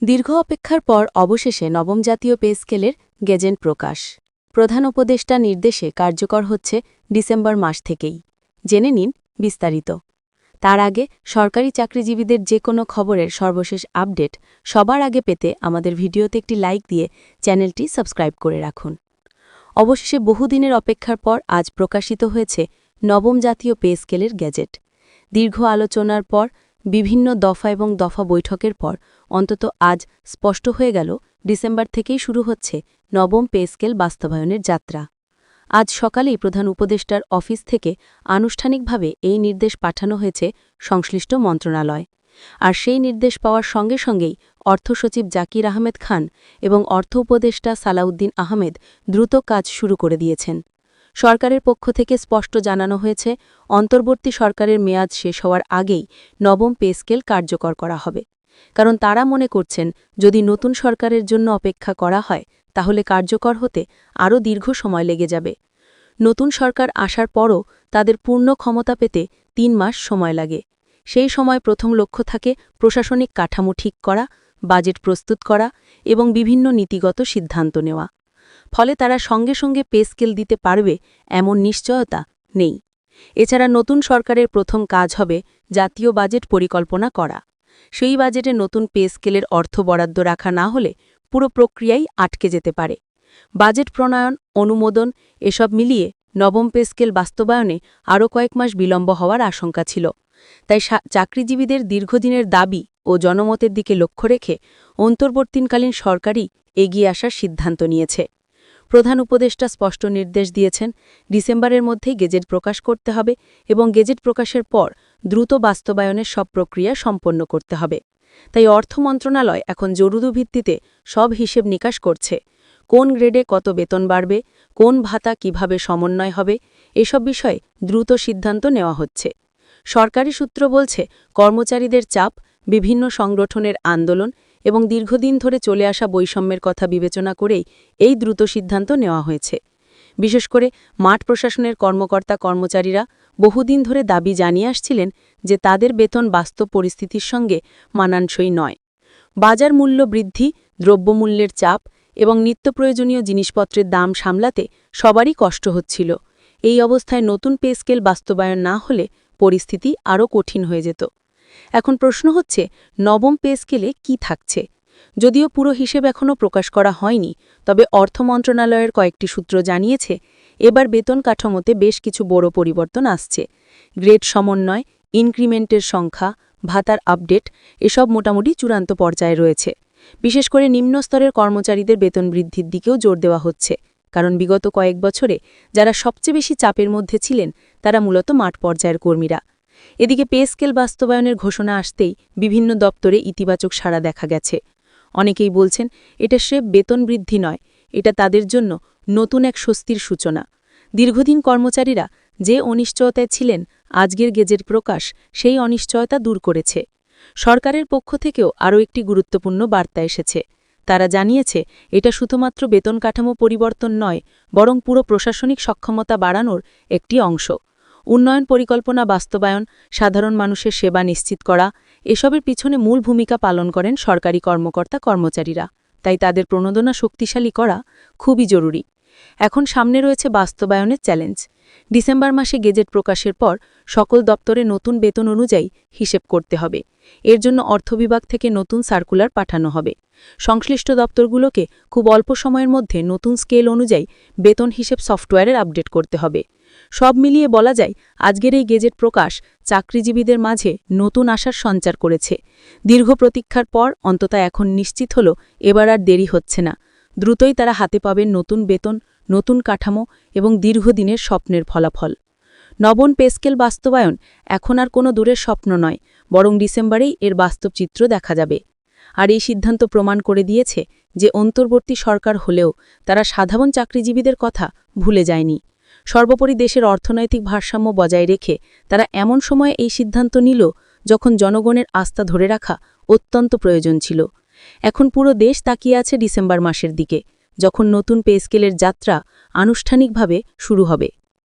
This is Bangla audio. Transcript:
দীর্ঘ অপেক্ষার পর অবশেষে নবম জাতীয় পে স্কেলের গেজেট প্রকাশ। প্রধান উপদেষ্টা নির্দেশে কার্যকর হচ্ছে ডিসেম্বর মাস থেকেই। জেনে নিন বিস্তারিত। তার আগে সরকারি চাকরিজীবীদের যে কোনো খবরের সর্বশেষ আপডেট সবার আগে পেতে আমাদের ভিডিওতে একটি লাইক দিয়ে চ্যানেলটি সাবস্ক্রাইব করে রাখুন। অবশেষে বহুদিনের অপেক্ষার পর আজ প্রকাশিত হয়েছে নবম জাতীয় পে স্কেলের গেজেট। দীর্ঘ আলোচনার পর বিভিন্ন দফা এবং দফা বৈঠকের পর অন্তত আজ স্পষ্ট হয়ে গেল ডিসেম্বর থেকেই শুরু হচ্ছে নবম পে স্কেল বাস্তবায়নের যাত্রা। আজ সকালেই প্রধান উপদেষ্টার অফিস থেকে আনুষ্ঠানিকভাবে এই নির্দেশ পাঠানো হয়েছে সংশ্লিষ্ট মন্ত্রণালয়। আর সেই নির্দেশ পাওয়ার সঙ্গে সঙ্গেই অর্থসচিব জাকির আহমেদ খান এবং অর্থ উপদেষ্টা সালাউদ্দিন আহমেদ দ্রুত কাজ শুরু করে দিয়েছেন। সরকারের পক্ষ থেকে স্পষ্ট জানানো হয়েছে, অন্তর্বর্তী সরকারের মেয়াদ শেষ হওয়ার আগেই নবম পে স্কেল কার্যকর করা হবে। কারণ তারা মনে করছেন, যদি নতুন সরকারের জন্য অপেক্ষা করা হয় তাহলে কার্যকর হতে আরও দীর্ঘ সময় লেগে যাবে। নতুন সরকার আসার পরও তাদের পূর্ণ ক্ষমতা পেতে ৩ মাস সময় লাগে। সেই সময় প্রথম লক্ষ্য থাকে প্রশাসনিক কাঠামো ঠিক করা, বাজেট প্রস্তুত করা এবং বিভিন্ন নীতিগত সিদ্ধান্ত নেওয়া। ফলে তারা সঙ্গে সঙ্গে পে স্কেল দিতে পারবে এমন নিশ্চয়তা নেই। এছাড়া নতুন সরকারের প্রথম কাজ হবে জাতীয় বাজেট পরিকল্পনা করা। সেই বাজেটে নতুন পে স্কেলের অর্থ বরাদ্দ রাখা না হলে পুরো প্রক্রিয়াই আটকে যেতে পারে। বাজেট প্রণয়ন, অনুমোদন এসব মিলিয়ে নবম পে স্কেল বাস্তবায়নে আরও কয়েক মাস বিলম্ব হওয়ার আশঙ্কা ছিল। তাই চাকরিজীবীদের দীর্ঘদিনের দাবি ও জনমতের দিকে লক্ষ্য রেখে অন্তর্বর্তীকালীন সরকারই এগিয়ে আসার সিদ্ধান্ত নিয়েছে। প্রধান উপদেষ্টা স্পষ্ট নির্দেশ দিয়েছেন, ডিসেম্বরের মধ্যেই গেজেট প্রকাশ করতে হবে এবং গেজেট প্রকাশের পর দ্রুত বাস্তবায়নের সব প্রক্রিয়া সম্পন্ন করতে হবে। তাই অর্থ মন্ত্রণালয় এখন জরুরি ভিত্তিতে সব হিসেব নিকাশ করছে। কোন গ্রেডে কত বেতন বাড়বে, কোন ভাতা কিভাবে সমন্বয় হবে, এসব বিষয়ে দ্রুত সিদ্ধান্ত নেওয়া হচ্ছে। সরকারি সূত্র বলছে, কর্মচারীদের চাপ, বিভিন্ন সংগঠনের আন্দোলন এবং দীর্ঘদিন ধরে চলে আসা বৈষম্যের কথা বিবেচনা করেই এই দ্রুত সিদ্ধান্ত নেওয়া হয়েছে। বিশেষ করে মাঠ প্রশাসনের কর্মকর্তা-কর্মচারীরা বহুদিন ধরে দাবি জানিয়ে আসছিলেন যে তাদের বেতন বাস্তব পরিস্থিতির সঙ্গে মানানসই নয়। বাজার মূল্য বৃদ্ধি, দ্রব্যমূল্যের চাপ এবং নিত্যপ্রয়োজনীয় জিনিসপত্রের দাম সামলাতে সবারই কষ্ট হচ্ছিল। এই অবস্থায় নতুন পে স্কেল বাস্তবায়ন না হলে পরিস্থিতি আরও কঠিন হয়ে যেত। এখন প্রশ্ন হচ্ছে, নবম পে স্কেলে কী থাকছে? যদিও পুরো হিসেব এখনও প্রকাশ করা হয়নি, তবে অর্থ মন্ত্রণালয়ের কয়েকটি সূত্র জানিয়েছে, এবার বেতন কাঠামোতে বেশ কিছু বড় পরিবর্তন আসছে। গ্রেড সমন্বয়, ইনক্রিমেন্টের সংখ্যা, ভাতার আপডেট এসব মোটামুটি চূড়ান্ত পর্যায়ে রয়েছে। বিশেষ করে নিম্নস্তরের কর্মচারীদের বেতন বৃদ্ধির দিকেও জোর দেওয়া হচ্ছে, কারণ বিগত কয়েক বছরে যারা সবচেয়ে বেশি চাপের মধ্যে ছিলেন তারা মূলত মাঠ পর্যায়ের কর্মীরা। এদিকে পে স্কেল বাস্তবায়নের ঘোষণা আসতেই বিভিন্ন দপ্তরে ইতিবাচক সাড়া দেখা গেছে। অনেকেই বলছেন, এটা সে বেতন বৃদ্ধি নয়, এটা তাদের জন্য নতুন এক স্বস্তির সূচনা। দীর্ঘদিন কর্মচারীরা যে অনিশ্চয়তায় ছিলেন, আজকের গেজেট প্রকাশ সেই অনিশ্চয়তা দূর করেছে। সরকারের পক্ষ থেকেও আরও একটি গুরুত্বপূর্ণ বার্তা এসেছে। তারা জানিয়েছে, এটা শুধুমাত্র বেতন কাঠামো পরিবর্তন নয়, বরং পুরো প্রশাসনিক সক্ষমতা বাড়ানোর একটি অংশ। উন্নয়ন পরিকল্পনা বাস্তবায়ন, সাধারণ মানুষের সেবা নিশ্চিত করা এসবের পিছনে মূল ভূমিকা পালন করেন সরকারি কর্মকর্তা-কর্মচারীরা। তাই তাদের প্রণোদনা শক্তিশালী করা খুবই জরুরি। এখন সামনে রয়েছে বাস্তবায়নের চ্যালেঞ্জ। ডিসেম্বর মাসে গেজেট প্রকাশের পর সকল দপ্তরে নতুন বেতন অনুযায়ী হিসেব করতে হবে। এর জন্য অর্থ বিভাগ থেকে নতুন সার্কুলার পাঠানো হবে। সংশ্লিষ্ট দপ্তরগুলোকে খুব অল্প সময়ের মধ্যে নতুন স্কেল অনুযায়ী বেতন হিসেব সফটওয়্যারের আপডেট করতে হবে। সব মিলিয়ে বলা যায়, আজকের এই গেজেট প্রকাশ চাকরিজীবীদের মাঝে নতুন আশার সঞ্চার করেছে। দীর্ঘ প্রতীক্ষার পর অন্তত এখন নিশ্চিত হল, এবার আর দেরি হচ্ছে না। দ্রুতই তারা হাতে পাবেন নতুন বেতন, নতুন কাঠামো এবং দীর্ঘদিনের স্বপ্নের ফলাফল। নবম পে স্কেল বাস্তবায়ন এখন আর কোনো দূরের স্বপ্ন নয়, বরং ডিসেম্বরেই এর বাস্তব চিত্র দেখা যাবে। আর এই সিদ্ধান্ত প্রমাণ করে দিয়েছে যে অন্তর্বর্তী সরকার হলেও তারা সাধারণ চাকরিজীবীদের কথা ভুলে যায়নি। সর্বোপরি দেশের অর্থনৈতিক ভারসাম্য বজায় রেখে তারা এমন সময়ে এই সিদ্ধান্ত নিল যখন জনগণের আস্থা ধরে রাখা অত্যন্ত প্রয়োজন ছিল। এখন পুরো দেশ তাকিয়ে আছে ডিসেম্বর মাসের দিকে, যখন নতুন পে স্কেলের যাত্রা আনুষ্ঠানিকভাবে শুরু হবে।